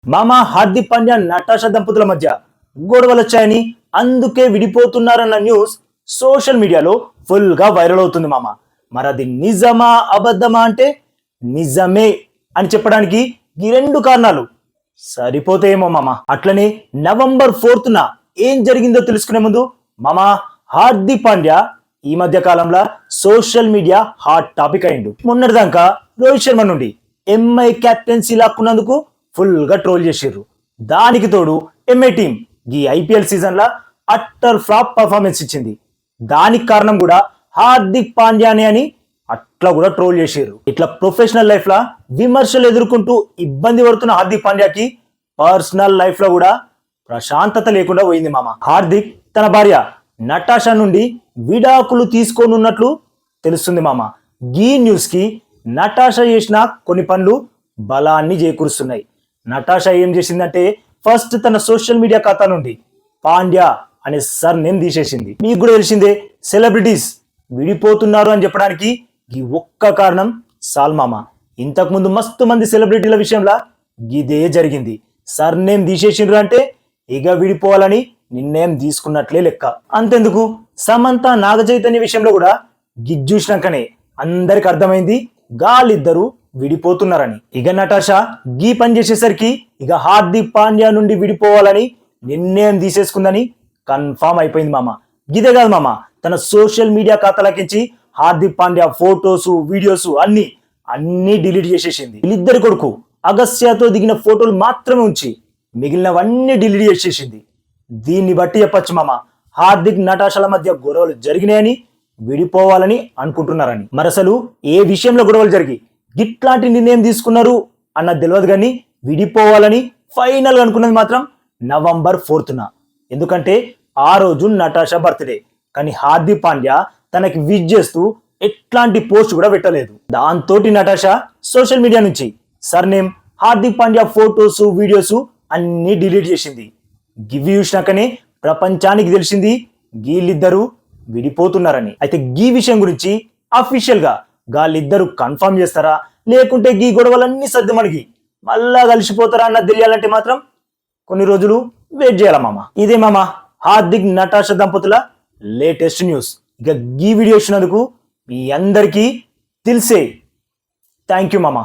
మామ హార్దిక్ పాండ్యా నటాషా దంపతుల మధ్య గొడవలు వచ్చాయని అందుకే విడిపోతున్నారన్న న్యూస్ సోషల్ మీడియాలో ఫుల్ గా వైరల్ అవుతుంది మామ. మరి అది నిజమా అబద్ధమా అంటే నిజమే అని చెప్పడానికి ఈ రెండు కారణాలు సరిపోతాయేమో మామ. అట్లనే నవంబర్ 4న ఏం జరిగిందో తెలుసుకునే ముందు మామ, హార్దిక్ పాండ్యా ఈ మధ్య కాలంలో సోషల్ మీడియా హాట్ టాపిక్ అయిండు. మొన్నటిదాకా రోహిత్ శర్మ నుండి ఎంఐ కెప్టెన్సీ లాక్కున్నందుకు ఫుల్ గా ట్రోల్ చేసిర్రు. దానికి తోడు ఎంఐ టీం ఈ ఐపీఎల్ సీజన్ లా అట్టర్ ఫ్లాప్ పర్ఫార్మెన్స్ ఇచ్చింది. దానికి కారణం కూడా హార్దిక్ పాండ్యానే అని అట్లా కూడా ట్రోల్ చేసిర్రు. ఇట్లా ప్రొఫెషనల్ లైఫ్ లా విమర్శలు ఎదుర్కొంటూ ఇబ్బంది పడుతున్న హార్దిక్ పాండ్యాకి పర్సనల్ లైఫ్ లో కూడా ప్రశాంతత లేకుండా పోయింది మామ. హార్దిక్ తన భార్య నటాషా నుండి విడాకులు తీసుకోనున్నట్లు తెలుస్తుంది మామ. ఈ న్యూస్ కి నటాషా చేసిన కొన్ని పనులు బలాన్ని చేకూరుస్తున్నాయి. నటాషా ఏం చేసిందంటే ఫస్ట్ తన సోషల్ మీడియా ఖాతా నుండి పాండ్యా అనే సర్ నేమ్ తీసేసింది. మీకు కూడా తెలిసిందే, సెలబ్రిటీస్ విడిపోతున్నారు అని చెప్పడానికి ఈ ఒక్క కారణం సాల్ మామ. ఇంతకు ముందు మస్తు మంది సెలబ్రిటీల విషయంలో ఇదే జరిగింది. సర్ నేమ్ తీసేసిండ్రు అంటే ఇక విడిపోవాలని నిర్ణయం తీసుకున్నట్లే లెక్క. అంతెందుకు, సమంత నాగ చైతన్య విషయంలో కూడా గిగ్ చూసినాకనే అందరికి అర్థమైంది గాలిద్దరు విడిపోతున్నారని. ఇక నటాషా గీ పని చేసేసరికి ఇక హార్దిక్ పాండ్యా నుండి విడిపోవాలని నిర్ణయం తీసేసుకుందని కన్ఫామ్ అయిపోయింది మామ. గిదే కాదు మామ, తన సోషల్ మీడియా ఖాతాలకించి హార్దిక్ పాండ్యా ఫోటోస్ వీడియోస్ అన్ని డిలీట్ చేసేసింది. వీళ్ళిద్దరి కొడుకు అగస్త్యతో దిగిన ఫోటోలు మాత్రమే ఉంచి మిగిలినవన్నీ డిలీట్ చేసేసింది. దీన్ని బట్టి చెప్పొచ్చు మామ, హార్దిక్ నటాషాల మధ్య గొడవలు జరిగినాయని విడిపోవాలని అనుకుంటున్నారని. మరి అసలు ఏ విషయంలో గొడవలు జరిగి ఇట్లాంటి నిర్ణయం తీసుకున్నారు అన్నది తెలియదు, కానీ విడిపోవాలని ఫైనల్ అనుకున్నది మాత్రం నవంబర్ 4న. ఎందుకంటే ఆ రోజు నటాషా బర్త్డే. కానీ హార్దిక్ పాండ్యా తనకి విష్ చేస్తూ ఎట్లాంటి పోస్ట్ కూడా పెట్టలేదు. దాంతో నటాషా సోషల్ మీడియా నుంచి sir name Hardik Pandya photos videos అన్ని డిలీట్ చేసింది. గివి చూసినాకనే ప్రపంచానికి తెలిసింది వీళ్ళిద్దరూ విడిపోతున్నారని. అయితే ఈ విషయం గురించి అఫీషియల్ గా గాళ్ళిద్దరు కన్ఫర్మ్ చేస్తారా, లేకుంటే ఈ గొడవలన్నీ సర్దు మనకి మళ్ళా కలిసిపోతారా అన్నది తెలియాలంటే మాత్రం కొన్ని రోజులు వెయిట్ చేయాల మామ. ఇదే మామ హార్దిక్ నటాషా దంపతుల లేటెస్ట్ న్యూస్. ఇక ఈ వీడియో ఇచ్చినందుకు మీ అందరికీ తెలిసే థ్యాంక్ యూ మామ.